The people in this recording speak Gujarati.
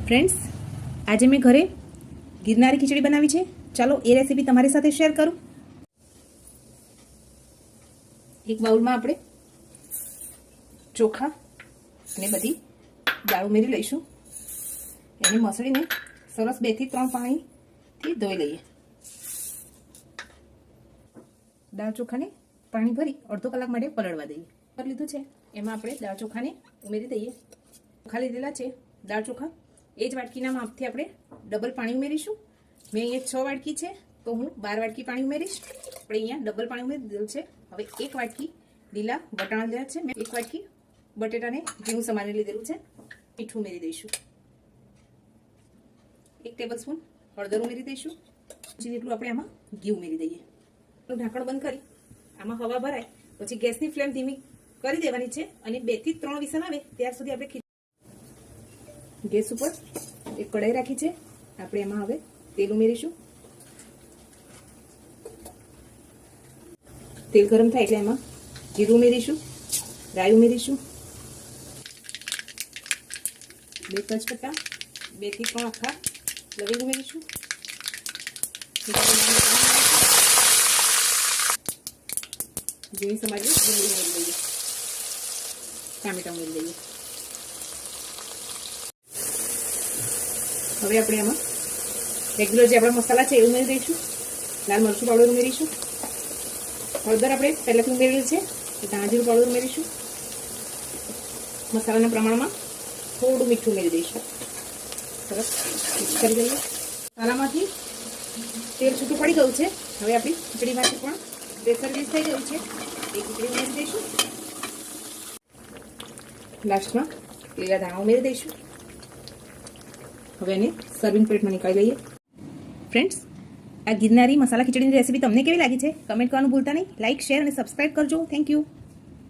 ફ્રેન્ડ્સ, આજે મેં ઘરે ગિરનારી ખીચડી બનાવી છે. ચાલો એ રેસીપી તમારી સાથે શેર કરું. એક બાઉલમાં આપણે ચોખા અને બધી દાળ ઉમેરી લઈશું. એને મસળીને સરસ 2 થી 3 પાણીથી ધોઈ લઈએ. દાળ ચોખાને પાણી ભરી અડધો કલાક માટે પલળવા દઈએ. કરી લીધું છે, એમાં આપણે દાળ ચોખાને ઉમેરી દઈએ. ચોખા લીધેલા છે. દાળ ચોખા એ જ વાટકીના માપથી આપણે ડબલ પાણી ઉમેરીશું. મેં અહીંયા 6 વાટકી છે, તો હું 12 વાટકી પાણી ઉમેરીશ. આપણે અહીંયા ડબલ પાણી ઉમેરી દીધું છે. હવે 1 વાટકી લીલા વટાણા લીધા છે. મેં 1 વાટકી બટેટાને ઝીણું સમારી લીધેલું છે. મીઠું ઉમેરી દઈશું. 1 ટેબલસ્પૂન હળદર ઉમેરી દઈશું. જેટલું આપણે આમાં ઘી ઉમેરી દઈએ. ઢાંકણ બંધ કરી આમાં હવા ભરાય પછી ગેસની ફ્લેમ ધીમી કરી દેવાની છે અને 2 થી 3 વિસલ આવે ત્યાર સુધી આપણે ગેસ ઉપર એક કઢાઈ રાખી છે. આપણે એમાં હવે તેલ ઉમેરીશું. તેલ ગરમ થાય એટલે એમાં જીરું ઉમેરીશું, રાઈ ઉમેરીશું, 2 તેજપત્તા, 2 થી 3 આખા લવિંગ ઉમેરીશું. ઝીણી સમારી ડુંગળી ઉમેરી દઈએ, ટામેટા ઉમેરી દઈએ. હવે આપણે આમાં રેગ્યુલર જે આપણા મસાલા છે એ ઉમેરી દઈશું. લાલ મરચું પાવડર ઉમેરીશું. હળદર આપણે પહેલાંથી ઉમેરેલું છે. ધાણા જીરું પાવડર ઉમેરીશું. મસાલાના પ્રમાણમાં થોડું મીઠું ઉમેરી દઈશું. સરસ મિક્સ કરી દઈએ. મસાલામાંથી તેલ છૂટું પડી ગયું છે. હવે આપણી ખીચડીમાંથી પણ પ્રેશર રિલીઝ થઈ ગયું છે. એ ખીચડી ઉમેરી દઈશું. લાસ્ટમાં લીલા ધાણા ઉમેરી દઈશું. હવે એને સર્વિંગ પ્લેટમાં નીકાળી લઈએ. ફ્રેન્ડ્સ, આ ગિરનારી મસાલા ખીચડીની રેસીપી તમને કેવી લાગી છે કમેન્ટ કરવાનું ભૂલતા નહીં. લાઇક, શેર અને સબસ્ક્રાઇબ કરજો. Thank you.